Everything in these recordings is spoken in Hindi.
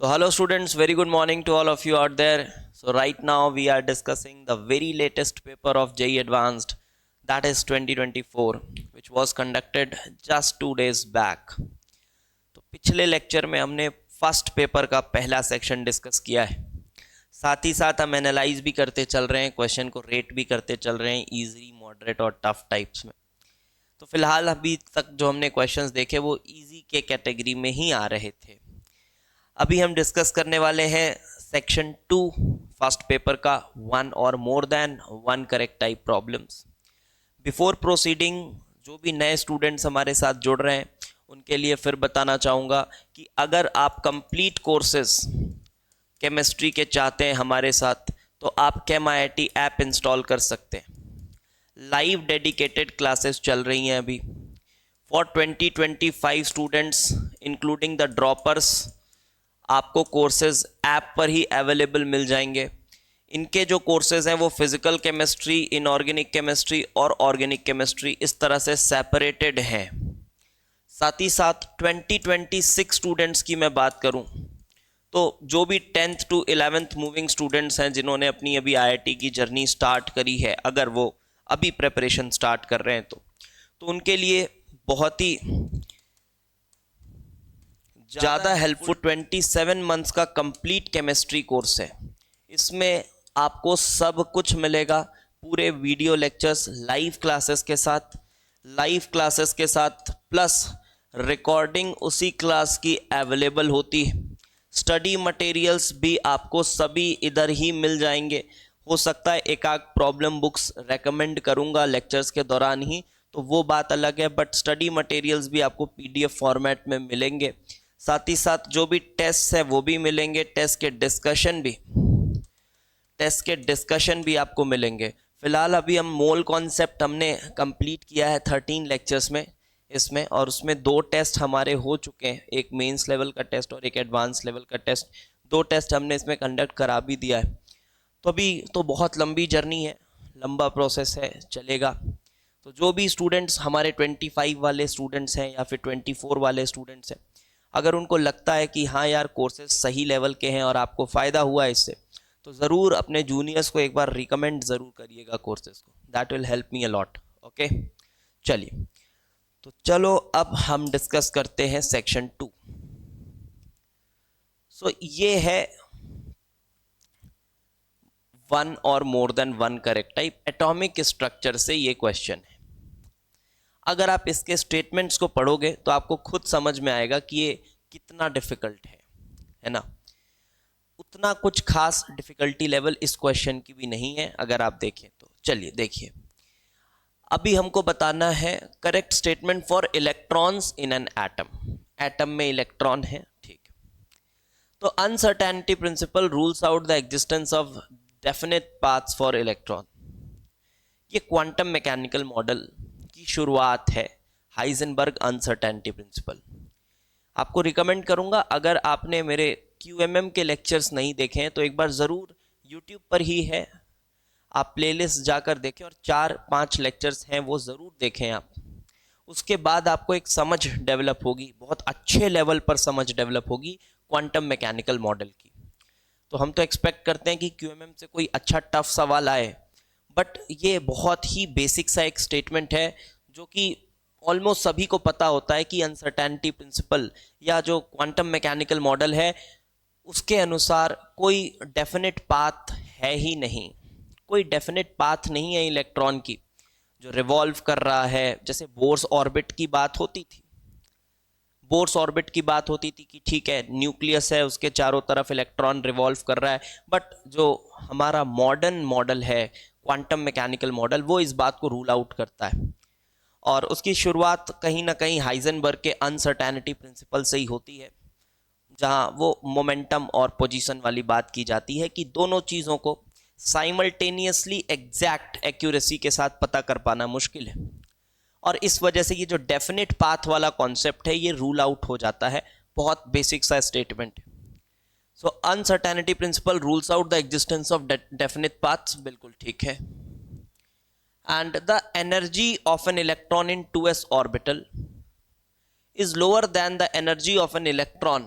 So hello students, very good morning to all of you out there. So right now we are discussing the very latest paper of JEE Advanced, that is 2024, which was conducted just 2 days back. तो पिछले लेक्चर में हमने फर्स्ट पेपर का पहला सेक्शन डिस्कस किया है, साथ ही साथ हम एनालाइज भी करते चल रहे हैं, क्वेश्चन को रेट भी करते चल रहे हैं इजी, मॉडरेट और टफ टाइप्स में। तो फिलहाल अभी तक जो हमने क्वेश्चंस देखे वो इजी के कैटेगरी में ही आ रहे थे। अभी हम डिस्कस करने वाले हैं सेक्शन 2 फर्स्ट पेपर का, वन और more than one correct type problems. Before proceeding, जो भी नए स्टूडेंट्स हमारे साथ जुड़ रहे हैं उनके लिए फिर बताना चाहूँगा कि अगर आप कंप्लीट कोर्सेज केमिस्ट्री के चाहते हैं हमारे साथ, तो आप ChemIIT ऐप इंस्टॉल कर सकते हैं। लाइव डेडिकेटेड क्लासेस चल रही हैं अभी for 2025 students including the droppers. आपको कोर्सेज ऐप पर ही अवेलेबल मिल जाएंगे। इनके जो कोर्सेज हैं वो फिजिकल केमिस्ट्री, इनऑर्गेनिक केमिस्ट्री और ऑर्गेनिक केमिस्ट्री इस तरह से सेपरेटेड हैं। साथ ही साथ 2026 स्टूडेंट्स की मैं बात करूं तो जो भी 10th to 11th moving students हैं जिन्होंने अपनी अभी IIT की जर्नी स्टार्ट करी है, अगर वो अभी प्रिपरेशन स्टार्ट कर रहे हैं तो उनके लिए बहुत ही ज़्यादा हेल्पफुल 27 मंथ्स का कंप्लीट केमिस्ट्री कोर्स है। इसमें आपको सब कुछ मिलेगा, पूरे वीडियो लेक्चर्स लाइव क्लासेस के साथ प्लस रिकॉर्डिंग उसी क्लास की अवेलेबल होती है। स्टडी मटेरियल्स भी आपको सभी इधर ही मिल जाएंगे। हो सकता है एक आध प्रॉब्लम बुक्स रेकमेंड करूँगा लेक्चर्स के दौरान ही, तो वो बात अलग है, बट स्टडी मटेरियल्स भी आपको PDF फॉर्मेट में मिलेंगे। साथ ही साथ जो भी टेस्ट है वो भी मिलेंगे, टेस्ट के डिस्कशन भी आपको मिलेंगे। फिलहाल अभी हम मोल कॉन्सेप्ट हमने कंप्लीट किया है 13 लेक्चर्स में इसमें, और उसमें 2 टेस्ट हमारे हो चुके हैं, एक मेंस लेवल का टेस्ट और एक एडवांस लेवल का टेस्ट। 2 टेस्ट हमने इसमें कंडक्ट करा भी दिया है। तो अभी तो बहुत लंबी जर्नी है, लंबा प्रोसेस है, चलेगा। तो जो भी स्टूडेंट्स हमारे 25 वाले स्टूडेंट्स हैं या फिर 24 वाले स्टूडेंट्स हैं, अगर उनको लगता है कि हाँ यार कोर्सेज सही लेवल के हैं और आपको फ़ायदा हुआ है इससे, तो ज़रूर अपने जूनियर्स को एक बार रिकमेंड ज़रूर करिएगा कोर्सेज को। That will help me a lot. Okay, चलिए तो चलो अब हम डिस्कस करते हैं सेक्शन 2। सो ये है वन और more than one correct type. Atomic structure से ये क्वेश्चन है। अगर आप इसके स्टेटमेंट्स को पढ़ोगे तो आपको खुद समझ में आएगा कि ये कितना डिफिकल्ट है ना। उतना कुछ खास डिफिकल्टी लेवल इस क्वेश्चन की भी नहीं है अगर आप देखें तो। चलिए देखिए, अभी हमको बताना है correct statement for electrons in an atom. Atom में इलेक्ट्रॉन है, ठीक है। तो uncertainty principle rules out the existence of definite paths for electron. ये क्वांटम मैकेनिकल मॉडल की शुरुआत है, हाइजेनबर्ग अनसर्टेनिटी प्रिंसिपल। आपको रिकमेंड करूंगा, अगर आपने मेरे QMM के लेक्चर्स नहीं देखे हैं तो एक बार ज़रूर, YouTube पर ही है, आप प्लेलिस्ट जाकर देखें और 4-5 लेक्चर्स हैं वो ज़रूर देखें आप। उसके बाद आपको एक समझ डेवलप होगी, बहुत अच्छे लेवल पर समझ डेवलप होगी क्वांटम मैकेनिकल मॉडल की। तो हम तो एक्सपेक्ट करते हैं कि QMM से कोई अच्छा टफ सवाल आए, बट ये बहुत ही बेसिक सा एक स्टेटमेंट है जो कि ऑलमोस्ट सभी को पता होता है कि अनसर्टेनिटी प्रिंसिपल या जो क्वांटम मैकेनिकल मॉडल है उसके अनुसार कोई डेफिनेट पाथ है ही नहीं। कोई डेफिनेट पाथ नहीं है इलेक्ट्रॉन की जो रिवॉल्व कर रहा है। जैसे बोर्स ऑर्बिट की बात होती थी, कि ठीक है न्यूक्लियस है, उसके चारों तरफ इलेक्ट्रॉन रिवॉल्व कर रहा है, बट जो हमारा मॉडर्न मॉडल है क्वांटम मैकेनिकल मॉडल, वो इस बात को रूल आउट करता है। और उसकी शुरुआत कहीं ना कहीं हाइजेनबर्ग के अनसर्टेनिटी प्रिंसिपल से ही होती है, जहां वो मोमेंटम और पोजीशन वाली बात की जाती है कि दोनों चीज़ों को साइमल्टेनियसली एग्जैक्ट एक्यूरेसी के साथ पता कर पाना मुश्किल है, और इस वजह से ये जो डेफिनेट पाथ वाला कॉन्सेप्ट है ये रूल आउट हो जाता है। बहुत बेसिक सा स्टेटमेंट है। So uncertainty principle rules out the existence of definite paths, बिल्कुल ठीक है। And the energy of an electron in 2s orbital is lower than the energy of an electron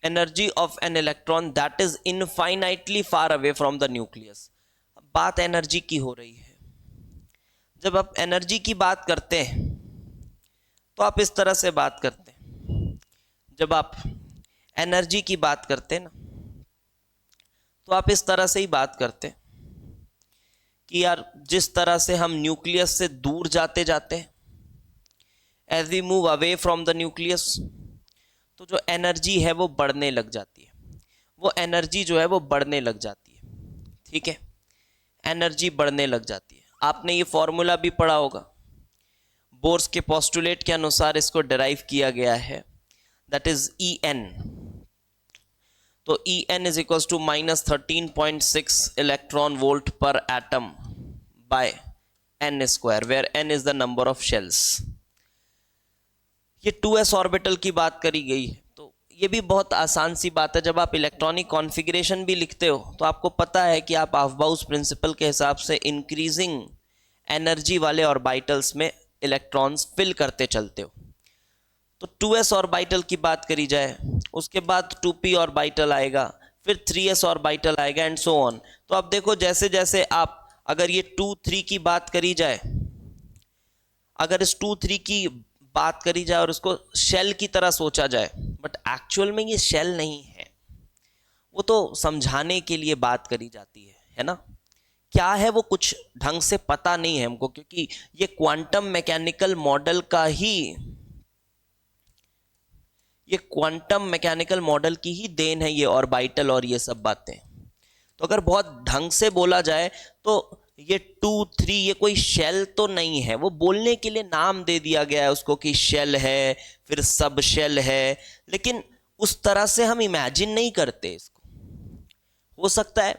energy of an electron that is infinitely far away from the nucleus. बात एनर्जी की हो रही है। जब आप एनर्जी की बात करते हैं तो आप इस तरह से बात करते हैं। जब आप एनर्जी की बात करते हैं ना, तो आप इस तरह से ही बात करते हैं कि यार जिस तरह से हम न्यूक्लियस से दूर जाते जाते हैं, as we move away from the nucleus, तो जो एनर्जी है वो बढ़ने लग जाती है। वो एनर्जी जो है वो बढ़ने लग जाती है। ठीक है, एनर्जी बढ़ने लग जाती है। आपने ये फॉर्मूला भी पढ़ा होगा, बोर्स के पोस्टुलेट के अनुसार इसको डिराइव किया गया है, दैट इज ई एन। तो E n is equal to -13.6 electron volt per atom by n square, where n is the number of shells. ये 2s ऑर्बिटल की बात करी गई है। तो ये भी बहुत आसान सी बात है। जब आप इलेक्ट्रॉनिक कॉन्फ़िगरेशन भी लिखते हो तो आपको पता है कि आप ऑफबाउस प्रिंसिपल के हिसाब से इंक्रीजिंग एनर्जी वाले ऑर्बिटल्स में इलेक्ट्रॉन्स फिल करते चलते हो। तो 2s ऑर्बिटल की बात करी जाए, उसके बाद 2p ऑर्बिटल आएगा, फिर 3s ऑर्बिटल आएगा एंड सो ऑन। तो आप देखो जैसे जैसे आप, अगर ये 2-3 की बात करी जाए, अगर इस 2-3 की बात करी जाए और उसको शेल की तरह सोचा जाए, बट एक्चुअल में ये शेल नहीं है। वो तो समझाने के लिए बात करी जाती है ना। क्या है वो कुछ ढंग से पता नहीं है हमको, क्योंकि ये क्वांटम मैकेनिकल मॉडल का ही, ये क्वांटम मैकेनिकल मॉडल की ही देन है, ये ऑर्बिटल और ये सब बातें। तो अगर बहुत ढंग से बोला जाए तो ये 2-3 ये कोई शेल तो नहीं है। वो बोलने के लिए नाम दे दिया गया है उसको कि शेल है, फिर सब शेल है, लेकिन उस तरह से हम इमेजिन नहीं करते इसको। हो सकता है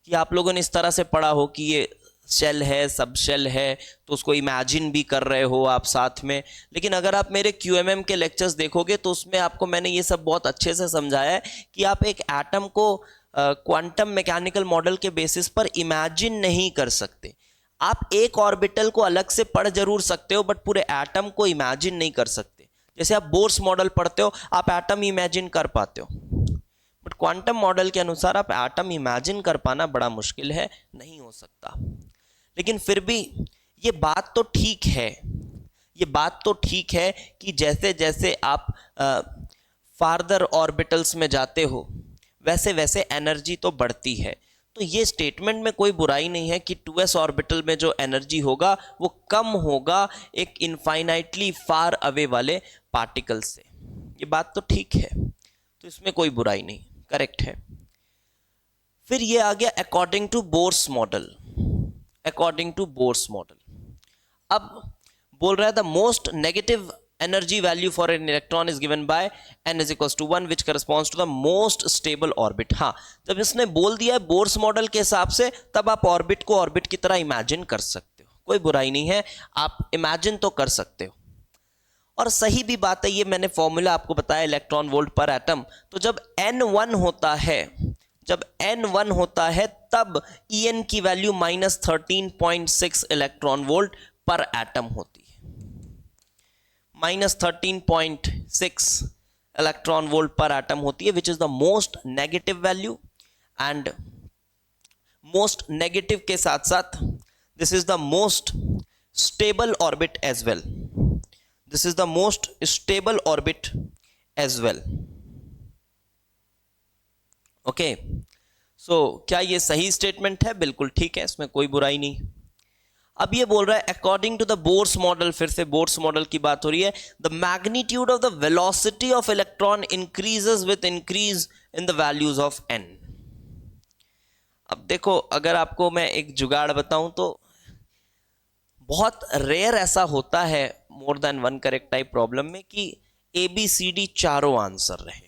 कि आप लोगों ने इस तरह से पढ़ा हो कि ये शेल है, सब शेल है, तो उसको इमेजिन भी कर रहे हो आप साथ में। लेकिन अगर आप मेरे QMM के लेक्चर्स देखोगे तो उसमें आपको मैंने ये सब बहुत अच्छे से समझाया है कि आप एक एटम को क्वांटम मैकेनिकल मॉडल के बेसिस पर इमेजिन नहीं कर सकते। आप एक ऑर्बिटल को अलग से पढ़ जरूर सकते हो, बट पूरे एटम को इमेजिन नहीं कर सकते। जैसे आप बोर्स मॉडल पढ़ते हो, आप एटम इमेजिन कर पाते हो, बट क्वांटम मॉडल के अनुसार आप एटम इमेजिन कर पाना बड़ा मुश्किल है, नहीं हो सकता। लेकिन फिर भी ये बात तो ठीक है, ये बात तो ठीक है कि जैसे जैसे आप फार्दर ऑर्बिटल्स में जाते हो वैसे वैसे एनर्जी तो बढ़ती है। तो ये स्टेटमेंट में कोई बुराई नहीं है कि 2s ऑर्बिटल में जो एनर्जी होगा वो कम होगा एक इनफाइनाइटली फार अवे वाले पार्टिकल से। ये बात तो ठीक है, तो इसमें कोई बुराई नहीं, करेक्ट है। फिर ये आ गया according to Bohr's model. According to Bohr's model अब बोल रहा है the most negative energy value for an electron is given by n is equals to 1 which corresponds to the most stable orbit। हाँ, जब इसने बोल दिया है बोर्स मॉडल के हिसाब से, तब आप ऑर्बिट को ऑर्बिट की तरह इमेजिन कर सकते हो, कोई बुराई नहीं है, आप इमेजिन तो कर सकते हो। और सही भी बात है, ये मैंने फॉर्मूला आपको बताया इलेक्ट्रॉन वोल्ट पर एटम। तो जब n1 होता है, जब n1 होता है तब En की value -13.6 electron volt per atom होती है। -13.6 इलेक्ट्रॉन वोल्ट पर एटम होती है, which is the most negative value. And most negative के साथ साथ this is the most stable orbit as well, this is the most stable orbit as well. Okay, so क्या ये सही स्टेटमेंट है? बिल्कुल ठीक है, इसमें कोई बुराई नहीं। अब ये बोल रहा है according to the Bohr's model, फिर से बोर्स मॉडल की बात हो रही है, the magnitude of the velocity of electron increases with increase in the values of n। अब देखो, अगर आपको मैं एक जुगाड़ बताऊं तो बहुत रेयर ऐसा होता है more than one correct type problem में कि ABCD चारों आंसर रहे।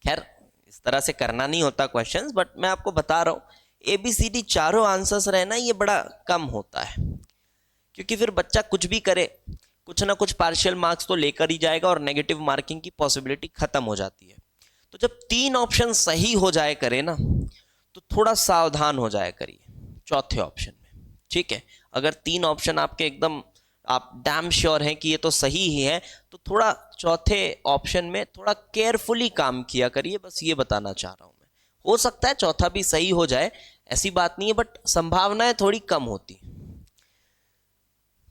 खैर इस तरह से करना नहीं होता क्वेश्चंस, बट मैं आपको बता रहा हूं ABCD चारों आंसर्स रहना ये बड़ा कम होता है, क्योंकि फिर बच्चा कुछ भी करे कुछ ना कुछ पार्शियल मार्क्स तो लेकर ही जाएगा और नेगेटिव मार्किंग की पॉसिबिलिटी खत्म हो जाती है। तो जब 3 ऑप्शन सही हो जाए करे ना, तो थोड़ा सावधान हो जाए करिए चौथे ऑप्शन में। ठीक है, अगर 3 ऑप्शन आपके एकदम आप डैम श्योर हैं कि ये तो सही ही है, तो थोड़ा चौथे ऑप्शन में थोड़ा केयरफुली काम किया करिए, बस ये बताना चाह रहा हूं मैं। हो सकता है चौथा भी सही हो जाए, ऐसी बात नहीं है, बट संभावनाएं थोड़ी कम होती।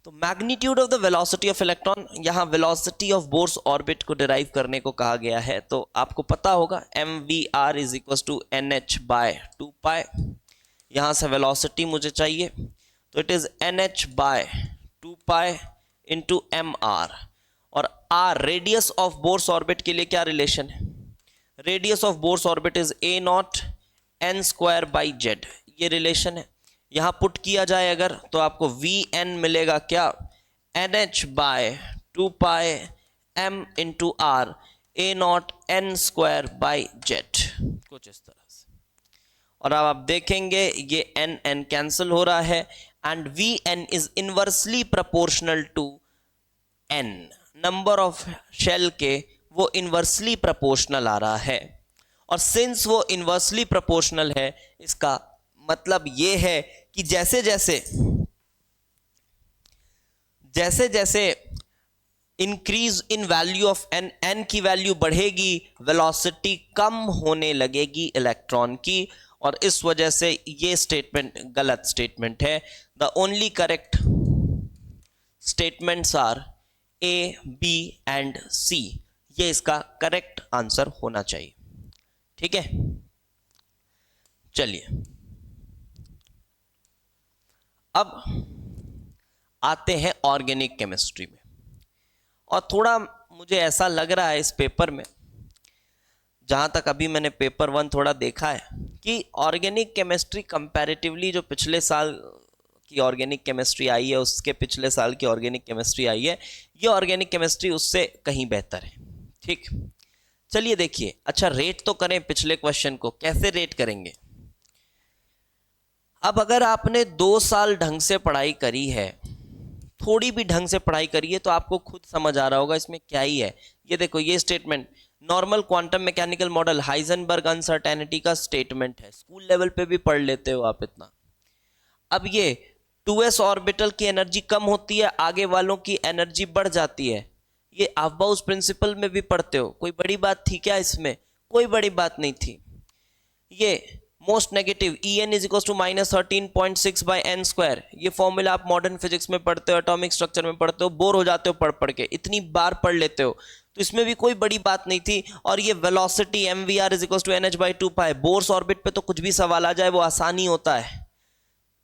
तो magnitude of the velocity of electron, यहाँ वेलोसिटी ऑफ बोर्स ऑर्बिट को डिराइव करने को कहा गया है, तो आपको पता होगा mvr is equal to nh/2π। यहाँ से वेलोसिटी मुझे चाहिए, तो it is nh/2π into mr। और r radius of bourse orbit के लिए क्या रिलेशन है? Radius of bourse orbit is a0 n²/z, ये रिलेशन है। यहां पुट किया जाए अगर, तो आपको Vn मिलेगा क्या? nh/2π m into are a0 n²/z, कुछ इस तरह से। और अब आप देखेंगे ये n कैंसिल हो रहा है, and Vn is inversely proportional to n, number of shell के वो इनवर्सली प्रोपोर्शनल आ रहा है। और सिंस वो इनवर्सली प्रोपोर्शनल है, इसका मतलब ये है कि जैसे जैसे increase in value of N, N की वैल्यू बढ़ेगी, वेलोसिटी कम होने लगेगी इलेक्ट्रॉन की, और इस वजह से ये स्टेटमेंट गलत स्टेटमेंट है। The only correct statements are a, b and c, ये इसका करेक्ट आंसर होना चाहिए। ठीक है, चलिए अब आते हैं ऑर्गेनिक केमिस्ट्री में। और थोड़ा मुझे ऐसा लग रहा है इस पेपर में, जहां तक अभी मैंने पेपर 1 थोड़ा देखा है, कि ऑर्गेनिक केमिस्ट्री कंपैरेटिवली जो पिछले साल की ऑर्गेनिक केमिस्ट्री आई है, उसके पिछले साल की ऑर्गेनिक केमिस्ट्री आई है, ये ऑर्गेनिक केमिस्ट्री उससे कहीं बेहतर है। ठीक, चलिए देखिए। अच्छा, रेट तो करें पिछले क्वेश्चन को, कैसे रेट करेंगे? अब अगर आपने 2 साल ढंग से पढ़ाई करी है, थोड़ी भी ढंग से पढ़ाई करी है, तो आपको खुद समझ आ रहा होगा इसमें क्या ही है। ये देखो, ये statement normal quantum mechanical model Heisenberg uncertainty का स्टेटमेंट है, स्कूल लेवल पे भी पढ़ लेते हो आप इतना। अब ये 2s ऑर्बिटल की एनर्जी कम होती है, आगे वालों की एनर्जी बढ़ जाती है, ये अफबाउस प्रिंसिपल में भी पढ़ते हो। कोई बड़ी बात थी क्या इसमें? कोई बड़ी बात नहीं थी। ये most negative En is equal to -13.6/n², ये फॉर्मूला आप मॉडर्न फिजिक्स में पढ़ते हो, एटॉमिक स्ट्रक्चर में पढ़ते हो, बोर हो जाते हो पढ़ पढ़ के, इतनी बार पढ़ लेते हो, तो इसमें भी कोई बड़ी बात नहीं थी। और ये velocity mvr is equal to nh/2π, Bohr's orbit पे तो कुछ भी सवाल आ जाए वो आसानी होता है,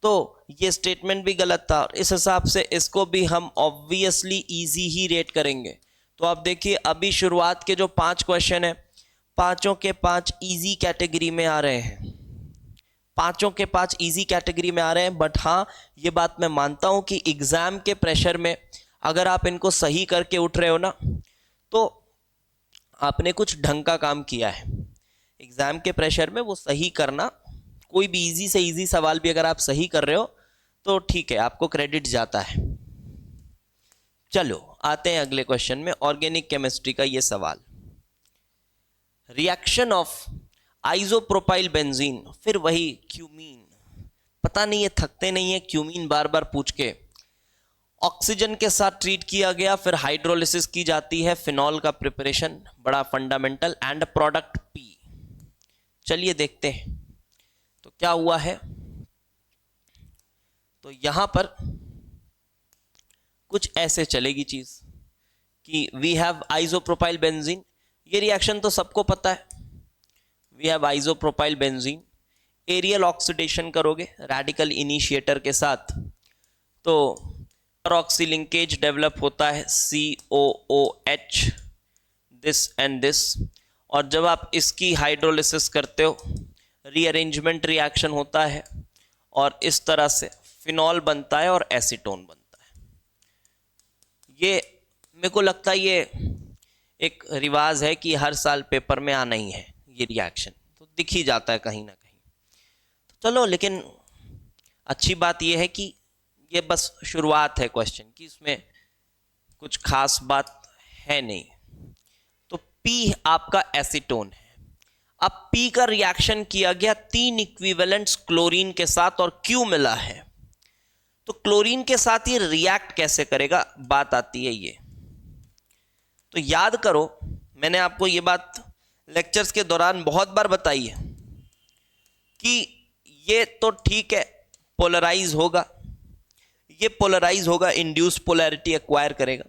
तो ये स्टेटमेंट भी गलत था। इस हिसाब से इसको भी हम ऑब्वियसली इजी ही रेट करेंगे। तो आप देखिए, अभी शुरुआत के जो 5 क्वेश्चन है, पांचों के 5 इजी कैटेगरी में आ रहे हैं, पांचों के 5 इजी कैटेगरी में आ रहे हैं। बट हाँ, ये बात मैं मानता हूं कि एग्जाम के प्रेशर में अगर आप इनको सही करके उठ रहे हो ना, तो आपने कुछ ढंग का काम किया है। एग्जाम के प्रेशर में वो सही करना, कोई भी इजी से इजी सवाल भी अगर आप सही कर रहे हो तो ठीक है, आपको क्रेडिट जाता है। चलो आते हैं अगले क्वेश्चन में, ऑर्गेनिक केमिस्ट्री का ये सवाल। रिएक्शन ऑफ आइसोप्रोपाइल बेंजीन, फिर वही क्यूमीन, पता नहीं ये थकते नहीं है क्यूमीन बार बार पूछ के। ऑक्सीजन के साथ ट्रीट किया गया, फिर हाइड्रोलिसिस की जाती है, फिनॉल का प्रिपरेशन, बड़ा फंडामेंटल, एंड प्रोडक्ट पी। चलिए देखते हैं तो क्या हुआ है। तो यहां पर कुछ ऐसे चलेगी चीज कि वी हैव आइसोप्रोपाइल बेंजीन, ये रिएक्शन तो सबको पता है। We have isopropyl benzene, aerial oxidation करोगे रेडिकल इनिशिएटर के साथ, तो ऑक्सी लिंकेज डेवलप होता है COOH, दिस एंड दिस। और जब आप इसकी हाइड्रोलिसिस करते हो, रीअरेंजमेंट रिएक्शन होता है, और इस तरह से फिनॉल बनता है और एसीटोन बनता है। ये मेरे को लगता है ये एक रिवाज है कि हर साल पेपर में आना ही है, ये रिएक्शन तो दिख ही जाता है कहीं ना कहीं। तो चलो, लेकिन अच्छी बात ये है कि ये बस शुरुआत है क्वेश्चन की, इसमें कुछ खास बात है नहीं। तो P आपका एसीटोन है। अब P का रिएक्शन किया गया 3 इक्विवेलेंट्स क्लोरीन के साथ और Q मिला है, तो क्लोरीन के साथ ये रिएक्ट कैसे करेगा, बात आती है ये। तो याद करो, मैंने आपको ये बात लेक्चर्स के दौरान बहुत बार बताई है कि ये तो ठीक है पोलराइज होगा, ये पोलराइज होगा, इंड्यूस पोलैरिटी एक्वायर करेगा,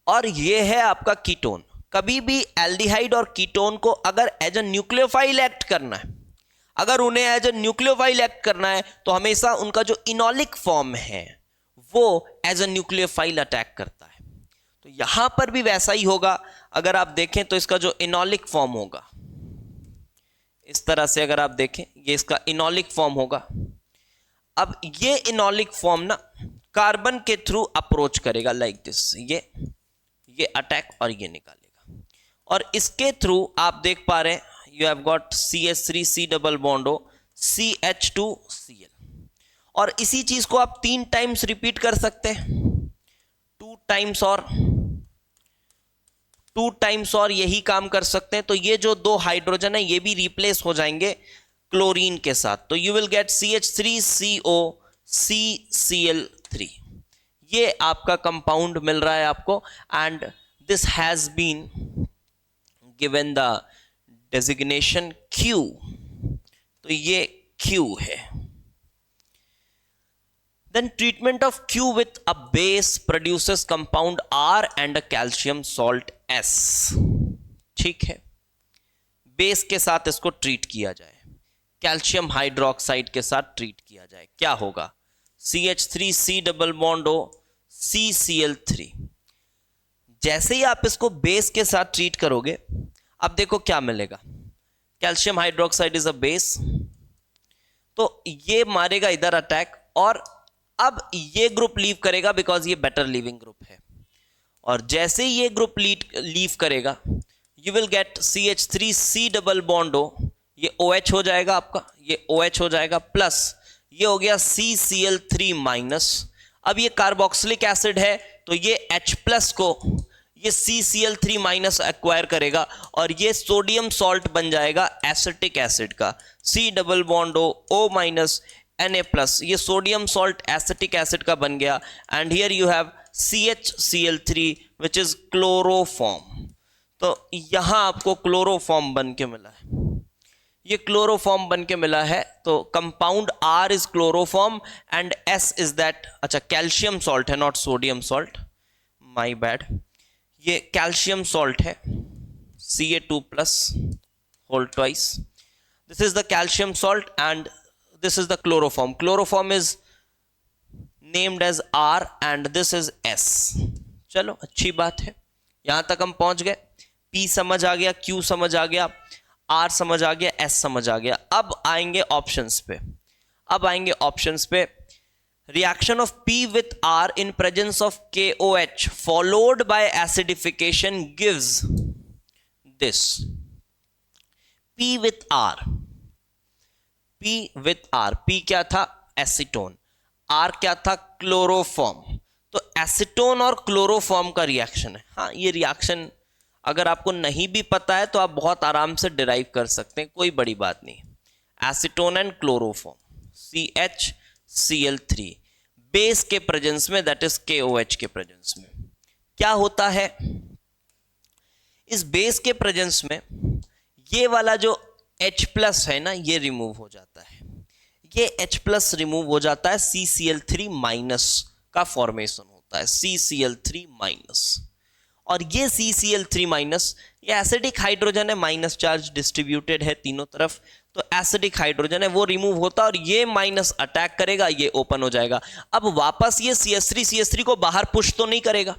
और ये है आपका कीटोन। कभी भी एल्डिहाइड और कीटोन को अगर एज अ न्यूक्लियोफाइल एक्ट करना है, अगर उन्हें एज अ न्यूक्लियोफाइल एक्ट करना है, तो हमेशा उनका जो इनोलिक फॉर्म है वो एज अ न्यूक्लियोफाइल अटैक करता है। तो यहां पर भी वैसा ही होगा। अगर आप देखें तो इसका जो इनोलिक फॉर्म होगा, इस तरह से अगर आप देखें, ये इसका इनोलिक फॉर्म होगा। अब ये इनोलिक फॉर्म ना कार्बन के थ्रू अप्रोच करेगा लाइक दिस, ये अटैक और ये निकालेगा, और इसके थ्रू आप देख पा रहे हैं you have got CH3C double bond O CH2Cl, और इसी चीज को आप 3 टाइम्स रिपीट कर सकते हैं, 2 टाइम्स और यही काम कर सकते हैं। तो ये जो 2 हाइड्रोजन है ये भी रिप्लेस हो जाएंगे क्लोरीन के साथ, तो you will get CH3CO CCl3। ये आपका कंपाउंड मिल रहा है आपको, and this has been given the designation Q। तो ये Q है। Then treatment of Q with a base produces compound R and a calcium salt S। ठीक है, बेस के साथ इसको ट्रीट किया जाए, कैल्शियम हाइड्रोक्साइड के साथ ट्रीट किया जाए, क्या होगा CH3C double bond O CCl3। जैसे ही आप इसको बेस के साथ ट्रीट करोगे, अब देखो क्या मिलेगा, calcium hydroxide is a base, तो ये मारेगा इधर अटैक, और अब ये ग्रुप लीव करेगा बिकॉज ये बेटर लीविंग ग्रुप है, और जैसे ही ये ग्रुप लीव करेगा you will get CH3C double bond O, ये OH हो जाएगा आपका, ये OH हो जाएगा, प्लस ये हो गया CCl3 माइनस। अब ये कार्बोक्सिलिक एसिड है तो ये H प्लस को ये CCl3 माइनस एक्वायर करेगा, और ये सोडियम सॉल्ट बन जाएगा एसिटिक एसिड का, C double bond O minus Na plus, ये सोडियम सॉल्ट एसिटिक एसिड का बन गया, and here you have CHCl3 which is chloroform. तो यहां आपको क्लोरोफॉर्म बन के मिला है, ये क्लोरोफॉर्म बन के मिला है। तो compound R is chloroform and S is that, अच्छा कैल्शियम सॉल्ट है, not sodium salt, my bad, ये कैल्शियम सॉल्ट है Ca2 plus whole twice, this is the calcium salt and this is the chloroform. Chloroform is named as R and this is S। चलो अच्छी बात है, यहां तक हम पहुंच गए, P समझ आ गया, Q समझ आ गया, R समझ आ गया, S समझ आ गया। अब आएंगे ऑप्शंस पे, reaction of P with R in presence of KOH followed by acidification gives this P with R। P क्या था, एसीटोन, R क्या था, क्लोरोफॉर्म। तो एसीटोन और क्लोरोफॉर्म का रिएक्शन है। हाँ, ये रिएक्शन अगर आपको नहीं भी पता है तो आप बहुत आराम से डिराइव कर सकते हैं, कोई बड़ी बात नहीं। Acetone and chloroform CHCl3 base के प्रेजेंस में, दैट इज KOH के प्रेजेंस में क्या होता है, इस बेस के प्रेजेंस में ये वाला जो H प्लस है ना, ये रिमूव हो जाता है, ये H प्लस रिमूव हो जाता है, CCl3 माइनस का फॉर्मेशन होता है, CCl3 माइनस, और ये CCl3 माइनस, ये एसिडिक हाइड्रोजन है, माइनस चार्ज डिस्ट्रीब्यूटेड है तीनों तरफ, तो एसिडिक हाइड्रोजन है वो रिमूव होता है, और ये माइनस अटैक करेगा, ये ओपन हो जाएगा। अब वापस ये CH3 को बाहर पुश तो नहीं करेगा,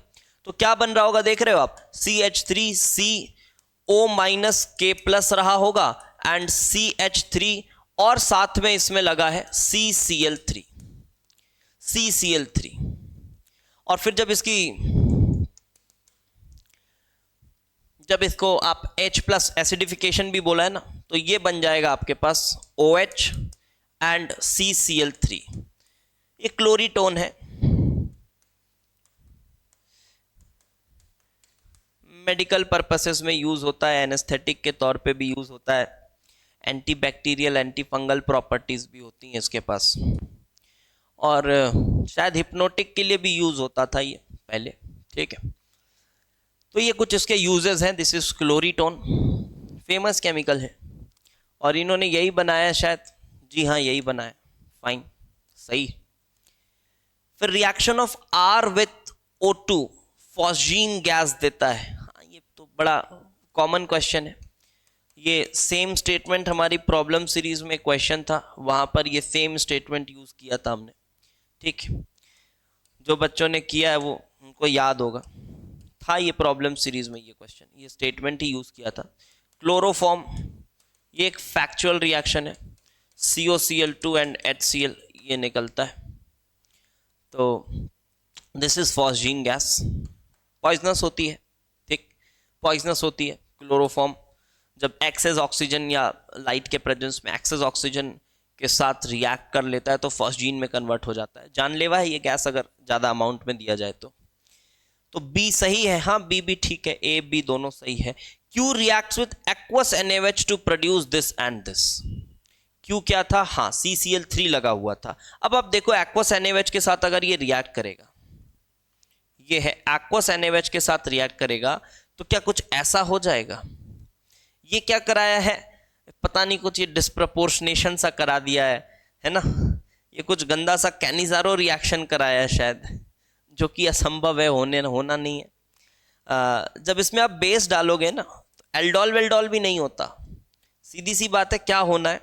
तो क्या बन रहा होगा देख रहे हो आप, CH3CO माइनस K प्लस रहा होगा एंड CH3, और साथ में इसमें लगा है CCl3, और फिर जब इसको आप H प्लस एसिडिफिकेशन भी बोला है ना, तो ये बन जाएगा आपके पास OH एंड CCl3। ये क्लोरीटोन है, मेडिकल पर्पसेस में यूज होता है, एनेस्थेटिक के तौर पे भी यूज होता है, anti bacterial anti fungal properties भी होती हैं इसके पास। और शायद हिप्नोटिक के लिए भी यूज होता था ये पहले, ठीक है। तो ये कुछ इसके यूजेस हैं। दिस इज क्लोरीटोन, फेमस केमिकल है, और इन्होंने यही बनाया शायद, जी हाँ यही बनाया, फाइन, सही। फिर reaction of R with O2 phosgene gas देता है। हाँ, ये तो बड़ा कॉमन क्वेश्चन है। ये सेम स्टेटमेंट हमारी प्रॉब्लम सीरीज में क्वेश्चन था, वहां पर ये सेम स्टेटमेंट यूज किया था हमने, ठीक। जो बच्चों ने किया है वो उनको याद होगा, था ये प्रॉब्लम सीरीज में ये क्वेश्चन, ये स्टेटमेंट ही यूज किया था। क्लोरोफॉर्म, ये एक फैक्चुअल रिएक्शन है, COCl2 एंड HCl ये निकलता है। तो this is phosgene gas, poisonous होती है, ठीक, पॉइजनस होती है क्लोरोफॉर्म। जब एक्सेस ऑक्सीजन या लाइट के प्रेजेंस में एक्सेस ऑक्सीजन के साथ रिएक्ट कर लेता है तो फॉस्जीन में कन्वर्ट हो जाता है। जानलेवा है ये गैस अगर ज़्यादा अमाउंट में दिया जाए तो बी सही है, हाँ बी भी ठीक है, ए बी दोनों सही है। Q reacts with aqueous NaOH to produce this and this. Q क्या था, हाँ CCl3 लगा हुआ था। अब आप देखो एक्वस NaOH के साथ अगर ये रिएक्ट करेगा, ये है एक्वस NaOH के साथ रिएक्ट करेगा, तो क्या कुछ ऐसा हो जाएगा। ये क्या कराया है पता नहीं, कुछ ये डिस्प्रपोर्शनेशन सा करा दिया है ना, ये कुछ गंदा सा कैनिजारो रिएक्शन कराया है शायद, जो कि असंभव है, होना नहीं है। जब इसमें आप बेस डालोगे ना तो एल्डोल वेल्डोल भी नहीं होता, सीधी सी बात है। क्या होना है,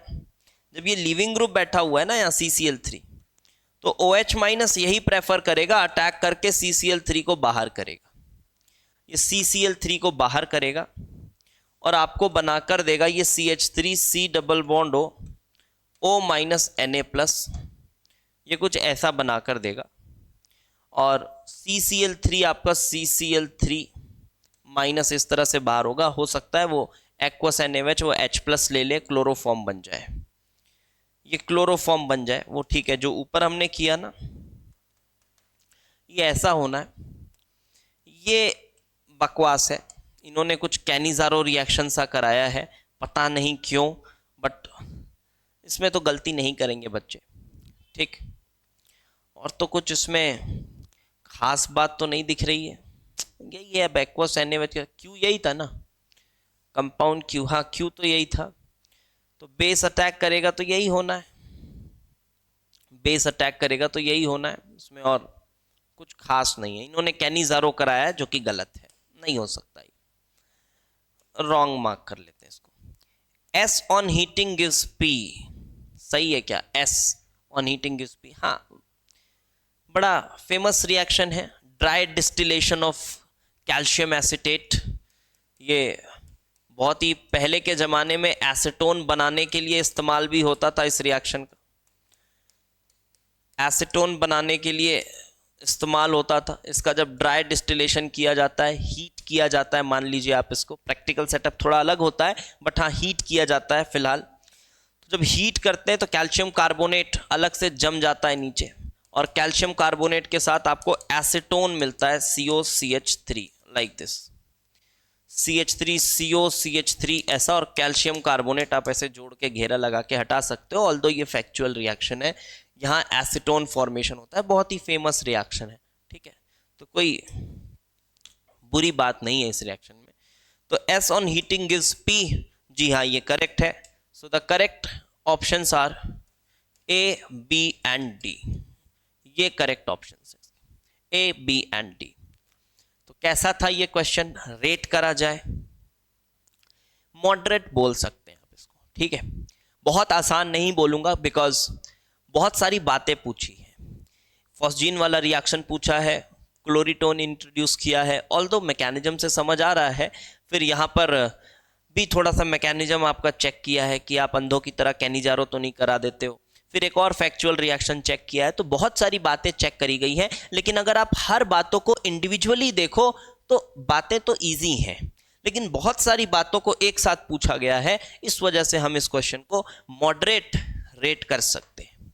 जब ये लीविंग ग्रुप बैठा हुआ है ना यहाँ CCl3, तो OH- यही प्रेफर करेगा, अटैक करके CCl3 को बाहर करेगा। ये CCl3 को बाहर करेगा और आपको बनाकर देगा ये CH3C double bond O- Na+, ये कुछ ऐसा बनाकर देगा। और CCl3 आपका CCl3- इस तरह से बाहर होगा। हो सकता है वो एक्वस NaOH वो H+ ले ले, क्लोरोफॉर्म बन जाए, ये क्लोरोफॉर्म बन जाए, वो ठीक है। जो ऊपर हमने किया ना ये ऐसा होना है, ये बकवास है। इन्होंने कुछ कैनिजारो रिएक्शन सा कराया है, पता नहीं क्यों, बट इसमें तो गलती नहीं करेंगे बच्चे, ठीक। और तो कुछ इसमें खास बात तो नहीं दिख रही है, यही है एक्वस NaOH का क्यू यही था ना, कंपाउंड क्यू, हाँ क्यू तो यही था। तो बेस अटैक करेगा तो यही होना है, बेस अटैक करेगा तो यही होना है, इसमें और कुछ खास नहीं है। इन्होंने कैनिजारो कराया है जो कि गलत है, नहीं हो सकता, रॉन्ग मार्क कर लेते हैं इसको। S on heating gives P, सही है क्या, S on heating gives P, हाँ बड़ा फेमस रिएक्शन है, dry distillation of calcium acetate. ये बहुत ही पहले के ज़माने में एसीटोन बनाने के लिए इस्तेमाल भी होता था इस रिएक्शन का, एसीटोन बनाने के लिए इस्तेमाल होता था इसका। जब ड्राई डिस्टिलेशन किया जाता है, हीट किया जाता है, मान लीजिए आप इसको, प्रैक्टिकल सेटअप थोड़ा अलग होता है बट हाँ हीट किया जाता है फिलहाल। तो जब हीट करते हैं तो कैल्शियम कार्बोनेट अलग से जम जाता है नीचे, और कैल्शियम कार्बोनेट के साथ आपको एसीटोन मिलता है COCH3 लाइक दिस, CH3COCH3 ऐसा, और कैल्शियम कार्बोनेट आप ऐसे जोड़ के घेरा लगा के हटा सकते हो। ऑल्दो ये फैक्चुअल रिएक्शन है, यहाँ एसीटोन फॉर्मेशन होता है, बहुत ही फेमस रिएक्शन है, ठीक है। तो कोई बुरी बात नहीं है इस रिएक्शन में। तो S on heating gives P, जी हाँ ये करेक्ट है। So the correct options are A, B and D, ये करेक्ट ऑप्शंस है A, B एंड D। तो कैसा था ये क्वेश्चन, रेट करा जाए, मॉडरेट बोल सकते हैं आप इसको, ठीक है। बहुत आसान नहीं बोलूंगा बिकॉज बहुत सारी बातें पूछी है, फॉस्जीन वाला रिएक्शन पूछा है, क्लोरीटोन इंट्रोड्यूस किया है, ऑल्दो मैकेनिज्म से समझ आ रहा है। फिर यहाँ पर भी थोड़ा सा मैकेनिज्म आपका चेक किया है कि आप अंधों की तरह कैनिजारो तो नहीं करा देते हो। फिर एक और फैक्चुअल रिएक्शन चेक किया है, तो बहुत सारी बातें चेक करी गई हैं। लेकिन अगर आप हर बातों को इंडिविजुअली देखो तो बातें तो ईजी हैं, लेकिन बहुत सारी बातों को एक साथ पूछा गया है, इस वजह से हम इस क्वेश्चन को मॉडरेट रेट कर सकते हैं।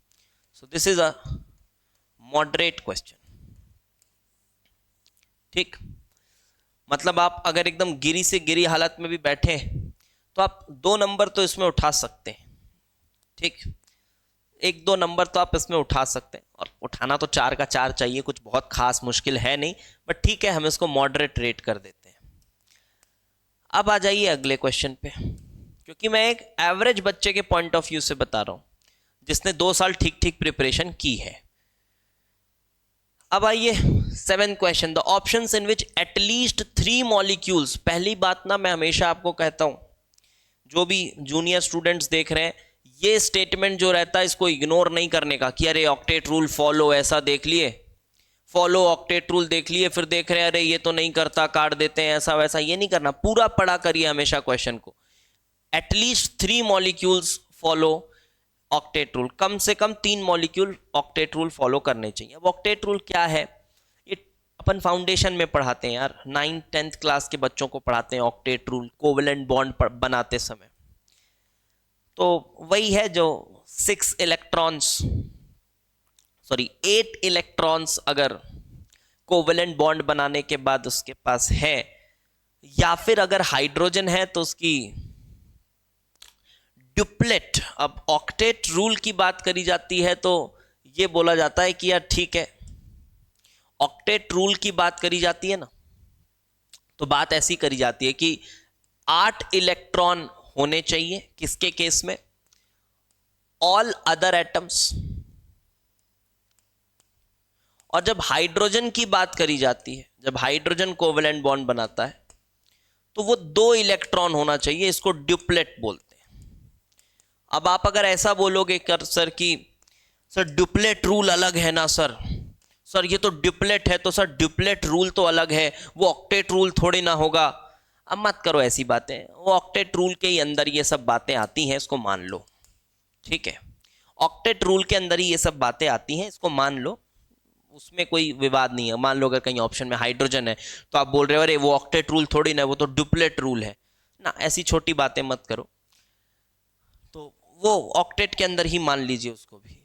So this is a moderate question, ठीक। मतलब आप अगर एकदम गिरी से गिरी हालत में भी बैठे तो आप 2 नंबर तो इसमें उठा सकते हैं, ठीक। एक दो नंबर तो आप इसमें उठा सकते हैं, और उठाना तो 4 का 4 चाहिए, कुछ बहुत खास मुश्किल है नहीं, बट ठीक है हम इसको मॉडरेट रेट कर देते हैं। अब आ जाइए अगले क्वेश्चन पे, क्योंकि मैं एक एवरेज बच्चे के पॉइंट ऑफ व्यू से बता रहा हूं जिसने 2 साल ठीक ठीक प्रिपरेशन की है। अब आइए 7th question, the options in which at least 3 molecules. पहली बात ना, मैं हमेशा आपको कहता हूं, जो भी जूनियर स्टूडेंट्स देख रहे हैं, ये स्टेटमेंट जो रहता है इसको इग्नोर नहीं करने का कि अरे ऑक्टेट रूल फॉलो, ऐसा देख लिए फॉलो ऑक्टेट रूल देख लिए, फिर देख रहे हैं अरे ये तो नहीं करता, काट देते हैं, ऐसा वैसा, ये नहीं करना। पूरा पढ़ा करिए हमेशा क्वेश्चन को। At least 3 molecules follow octet rule, कम से कम 3 मॉलिक्यूल ऑक्टेट रूल फॉलो करने चाहिए। अब ऑक्टेट रूल क्या है, ये अपन फाउंडेशन में पढ़ाते हैं यार, 9th 10th क्लास के बच्चों को पढ़ाते हैं ऑक्टेट रूल, कोवेलेंट बॉन्ड बनाते समय। तो वही है जो 8 इलेक्ट्रॉन्स अगर कोवेलेंट बॉन्ड बनाने के बाद उसके पास है, या फिर अगर हाइड्रोजन है तो उसकी डुप्लेट। अब ऑक्टेट रूल की बात करी जाती है तो ये बोला जाता है कि यार ठीक है, ऑक्टेट रूल की बात करी जाती है ना, तो बात ऐसी करी जाती है कि 8 इलेक्ट्रॉन होने चाहिए, किसके केस में, ऑल अदर एटम्स। और जब हाइड्रोजन की बात करी जाती है, जब हाइड्रोजन कोवेलेंट बॉन्ड बनाता है तो वो 2 इलेक्ट्रॉन होना चाहिए, इसको ड्यूप्लेट बोलते हैं। अब आप अगर ऐसा बोलोगे कर सर कि सर ड्यूप्लेट रूल अलग है ना सर, सर ये तो ड्यूप्लेट है तो सर ड्यूप्लेट रूल तो अलग है, वो ऑक्टेट रूल थोड़ी ना होगा। अब मत करो ऐसी बातें, वो ऑक्टेट रूल के ही अंदर ये सब बातें आती हैं, इसको मान लो, ठीक है। ऑक्टेट रूल के अंदर ही ये सब बातें आती हैं, इसको मान लो, उसमें कोई विवाद नहीं है। मान लो अगर कहीं ऑप्शन में हाइड्रोजन है तो आप बोल रहे हो अरे वो ऑक्टेट रूल थोड़ी ना, वो तो डुप्लेट रूल है ना, ऐसी छोटी बातें मत करो। तो वो ऑक्टेट के अंदर ही मान लीजिए उसको भी।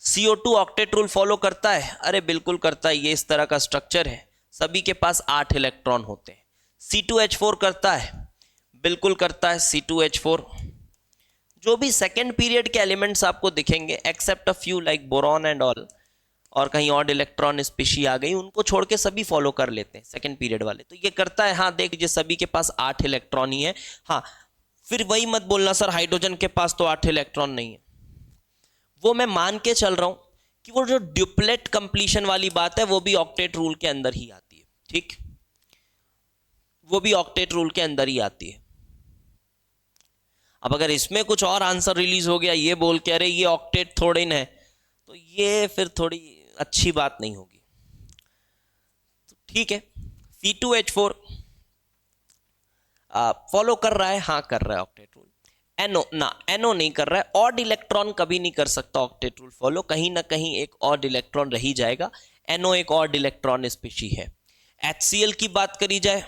CO2 ऑक्टेट रूल फॉलो करता है, अरे बिल्कुल करता है, ये इस तरह का स्ट्रक्चर है, सभी के पास 8 इलेक्ट्रॉन होते हैं। C2H4 करता है, बिल्कुल करता है, C2H4। जो भी सेकेंड पीरियड के एलिमेंट्स आपको दिखेंगे, except a few like boron and all, और कहीं ऑड इलेक्ट्रॉन स्पीशी आ गई, उनको छोड़ के सभी फॉलो कर लेते हैं सेकंड पीरियड वाले। तो ये करता है, हाँ देख लीजिए सभी के पास 8 इलेक्ट्रॉन ही है। हाँ फिर वही मत बोलना सर हाइड्रोजन के पास तो 8 इलेक्ट्रॉन नहीं है, वो मैं मान के चल रहा हूं कि वो जो ड्यूप्लेट कंप्लीशन वाली बात है वो भी ऑक्टेट रूल के अंदर ही आती है, ठीक, वो भी ऑक्टेट रूल के अंदर ही आती है। अब अगर इसमें कुछ और आंसर रिलीज हो गया ये बोल के अरे ये ऑक्टेट थोड़े न है, तो ये फिर थोड़ी अच्छी बात नहीं होगी। तो ठीक है, C2H4 फॉलो कर रहा है, हाँ कर रहा है ऑक्टेट रूल। एनो नहीं कर रहा है, ऑड इलेक्ट्रॉन कभी नहीं कर सकता ऑक्टेट रूल फॉलो, कहीं ना कहीं एक ऑड इलेक्ट्रॉन रह ही जाएगा। एनो एक ऑड इलेक्ट्रॉन स्पीशी है। HCl की बात करी जाए,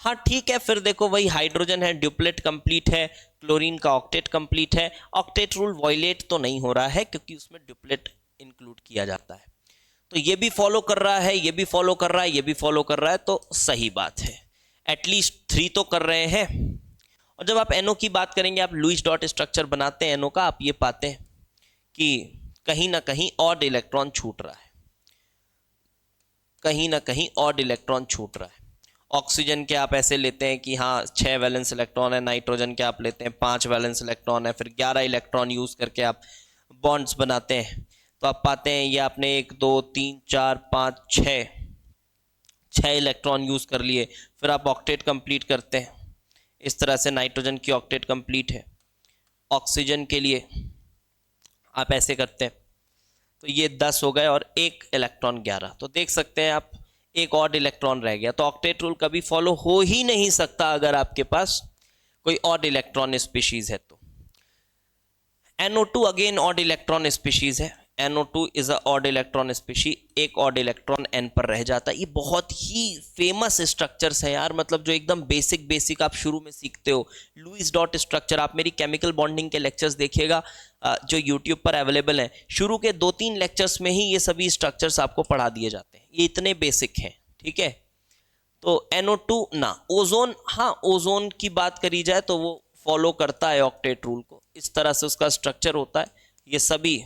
हाँ ठीक है, फिर देखो वही हाइड्रोजन है, ड्यूप्लेट कंप्लीट है, क्लोरीन का ऑक्टेट कंप्लीट है, ऑक्टेट रूल वॉयलेट तो नहीं हो रहा है क्योंकि उसमें ड्यूप्लेट इंक्लूड किया जाता है। तो ये भी फॉलो कर रहा है, ये भी फॉलो कर रहा है, ये भी फॉलो कर रहा है, तो सही बात है, एटलीस्ट 3 तो कर रहे हैं। और जब आप NO की बात करेंगे, आप लुईस डॉट स्ट्रक्चर बनाते हैं NO का, आप ये पाते हैं कि कहीं ना कहीं ऑड इलेक्ट्रॉन छूट रहा है, कहीं ना कहीं ऑड इलेक्ट्रॉन छूट रहा है। ऑक्सीजन के आप ऐसे लेते हैं कि हाँ 6 वैलेंस इलेक्ट्रॉन है, नाइट्रोजन के आप लेते हैं 5 वैलेंस इलेक्ट्रॉन है, फिर 11 इलेक्ट्रॉन यूज करके आप बॉन्ड्स बनाते हैं, तो आप पाते हैं ये आपने 1 2 3 4 5 6 इलेक्ट्रॉन यूज कर लिए, फिर आप ऑक्टेट कंप्लीट करते हैं। इस तरह से नाइट्रोजन की ऑक्टेट कंप्लीट है, ऑक्सीजन के लिए आप ऐसे करते हैं, तो ये 10 हो गए और 1 इलेक्ट्रॉन 11, तो देख सकते हैं आप एक ऑड इलेक्ट्रॉन रह गया। तो ऑक्टेट रूल कभी फॉलो हो ही नहीं सकता अगर आपके पास कोई ऑड इलेक्ट्रॉन स्पीशीज है तो। NO2 again odd electron species है, NO2 is a odd electron species, एक ऑड इलेक्ट्रॉन N पर रह जाता है। ये बहुत ही फेमस स्ट्रक्चर्स है यार, मतलब जो एकदम बेसिक आप शुरू में सीखते हो। लुईस डॉट स्ट्रक्चर, आप मेरी केमिकल बॉन्डिंग के लेक्चर्स देखिएगा जो यूट्यूब पर अवेलेबल हैं, शुरू के 2-3 लेक्चर्स में ही ये सभी स्ट्रक्चर्स आपको पढ़ा दिए जाते हैं, ये इतने बेसिक हैं, ठीक है। तो NO2 ना, ओजोन, हाँ ओजोन की बात करी जाए तो वो फॉलो करता है ऑक्टेट रूल को, इस तरह से उसका स्ट्रक्चर होता है। ये सभी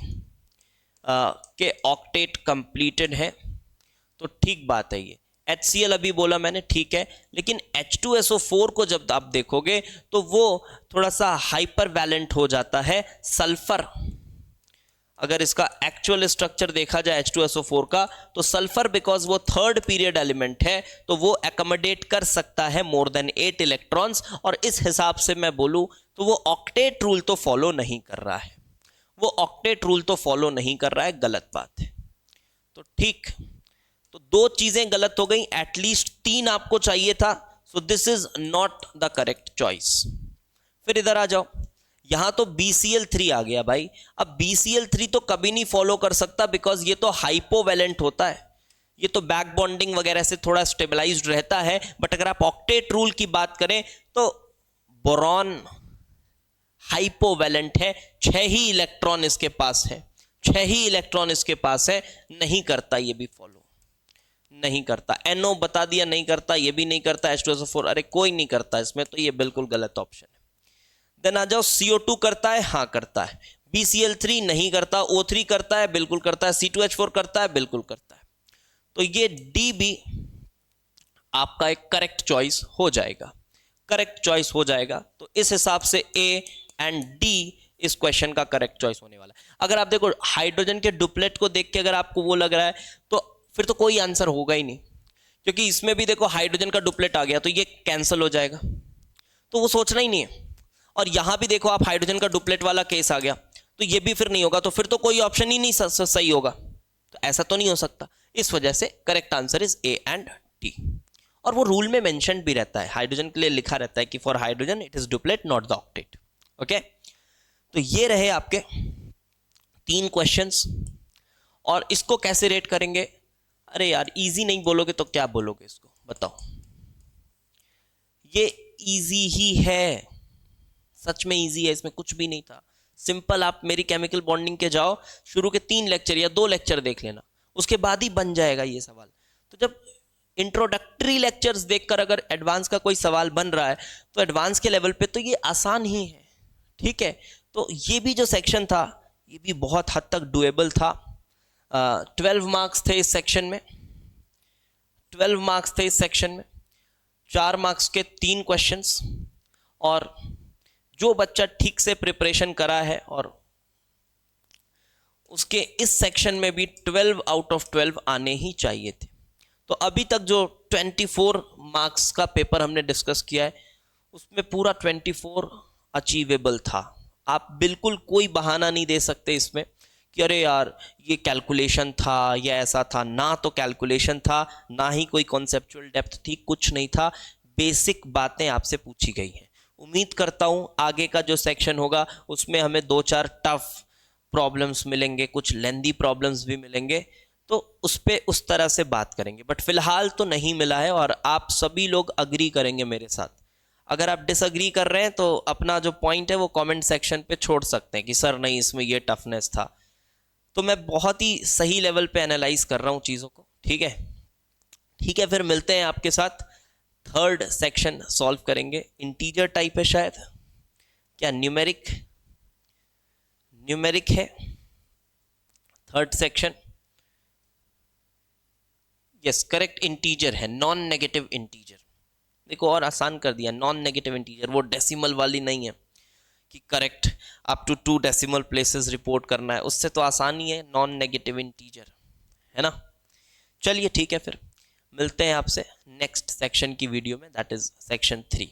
के ऑक्टेट कंप्लीटेड है, तो ठीक बात है। ये HCl अभी बोला मैंने, ठीक है, लेकिन H2SO4 को जब आप देखोगे तो वो थोड़ा सा हाइपर वैलेंट हो जाता है सल्फर। अगर इसका एक्चुअल स्ट्रक्चर देखा जाए H2SO4 का, तो सल्फर बिकॉज वो थर्ड पीरियड एलिमेंट है तो वो एकोमोडेट कर सकता है मोर देन 8 इलेक्ट्रॉन्स, और इस हिसाब से मैं बोलूं तो वो ऑक्टेट रूल तो फॉलो नहीं कर रहा है, वो ऑक्टेट रूल तो फॉलो नहीं कर रहा है, गलत बात है। तो ठीक, तो दो चीजें गलत हो गई, एटलीस्ट 3 आपको चाहिए था, so this is not the correct choice. फिर इधर आ जाओ, यहां तो BCl3 आ गया भाई। अब BCl3 तो कभी नहीं फॉलो कर सकता बिकॉज ये तो हाइपोवैलेंट होता है, ये तो बैक बॉन्डिंग वगैरह से थोड़ा स्टेबलाइज्ड रहता है। बट अगर आप ऑक्टेट रूल की बात करें तो बोरॉन हाइपोवैलेंट है, 6 ही इलेक्ट्रॉन इसके पास है, 6 ही इलेक्ट्रॉन इसके पास है, नहीं करता, ये भी फॉलो नहीं करता। NO बता दिया नहीं करता, ये भी नहीं करता, H2SO4 अरे कोई नहीं करता इसमें, तो ये बिल्कुल गलत ऑप्शन है। देन आ जाओ, CO2 करता है, हाँ करता है। BCl3 नहीं करता, O3 करता है, बिल्कुल करता है। C2H4 करता है, बिल्कुल करता है। तो ये D भी आपका एक करेक्ट चॉइस हो जाएगा, करेक्ट चॉइस हो जाएगा। तो इस हिसाब से A एंड D इस क्वेश्चन का करेक्ट चॉइस होने वाला है। अगर आप देखो हाइड्रोजन के डुप्लेट को देख के अगर आपको वो लग रहा है तो फिर तो कोई आंसर होगा ही नहीं, क्योंकि इसमें भी देखो हाइड्रोजन का डुप्लेट आ गया तो ये कैंसिल हो जाएगा, तो वो सोचना ही नहीं है। और यहां भी देखो आप हाइड्रोजन का डुप्लेट वाला केस आ गया तो ये भी फिर नहीं होगा, तो फिर तो कोई ऑप्शन ही नहीं सही होगा, तो ऐसा तो नहीं हो सकता। इस वजह से correct answer is A and D। और वो रूल में मेंशन भी रहता है, हाइड्रोजन के लिए लिखा रहता है कि for hydrogen it is duplet not the octet. Okay, तो ये रहे आपके 3 क्वेश्चंस। और इसको कैसे रेट करेंगे? अरे यार इजी नहीं बोलोगे तो क्या बोलोगे इसको, बताओ? ये इजी ही है, सच में इजी है, इसमें कुछ भी नहीं था। सिंपल, आप मेरी केमिकल बॉन्डिंग के जाओ, शुरू के 3 लेक्चर या 2 लेक्चर देख लेना, उसके बाद ही बन जाएगा ये सवाल। तो जब इंट्रोडक्टरी लेक्चर्स देखकर अगर एडवांस का कोई सवाल बन रहा है तो एडवांस के लेवल पे तो ये आसान ही है, ठीक है। तो ये भी जो सेक्शन था ये भी बहुत हद तक डुएबल था। 12 मार्क्स थे इस सेक्शन में, 12 मार्क्स थे इस सेक्शन में, 4 मार्क्स के 3 क्वेश्चंस। और जो बच्चा ठीक से प्रिपरेशन करा है और उसके इस सेक्शन में भी 12 आउट ऑफ 12 आने ही चाहिए थे। तो अभी तक जो 24 मार्क्स का पेपर हमने डिस्कस किया है उसमें पूरा 24 अचीवेबल था। आप बिल्कुल कोई बहाना नहीं दे सकते इसमें कि अरे यार ये कैलकुलेशन था या ऐसा था, ना तो कैलकुलेशन था ना ही कोई कॉन्सेप्चुअल डेप्थ थी, कुछ नहीं था, बेसिक बातें आपसे पूछी गई हैं। उम्मीद करता हूं आगे का जो सेक्शन होगा उसमें हमें 2-4 टफ प्रॉब्लम्स मिलेंगे, कुछ लेंदी प्रॉब्लम्स भी मिलेंगे, तो उस पर उस तरह से बात करेंगे। बट फिलहाल तो नहीं मिला है और आप सभी लोग अग्री करेंगे मेरे साथ। अगर आप डिसअग्री कर रहे हैं तो अपना जो पॉइंट है वो कमेंट सेक्शन पे छोड़ सकते हैं कि सर नहीं इसमें ये टफनेस था। तो मैं बहुत ही सही लेवल पे एनालाइज कर रहा हूँ चीज़ों को, ठीक है। ठीक है, फिर मिलते हैं आपके साथ। 3rd सेक्शन सॉल्व करेंगे, इंटीजर टाइप है शायद, क्या न्यूमेरिक है 3rd section? Yes correct, integer है, नॉन नेगेटिव इंटीजर। देखो और आसान कर दिया, नॉन नेगेटिव इंटीजर, वो डेसिमल वाली नहीं है कि correct up to 2 decimal places report करना है, उससे तो आसान ही है, नॉन नेगेटिव इंटीजर है ना। चलिए ठीक है, फिर मिलते हैं आपसे नेक्स्ट सेक्शन की वीडियो में, दैट इज सेक्शन 3।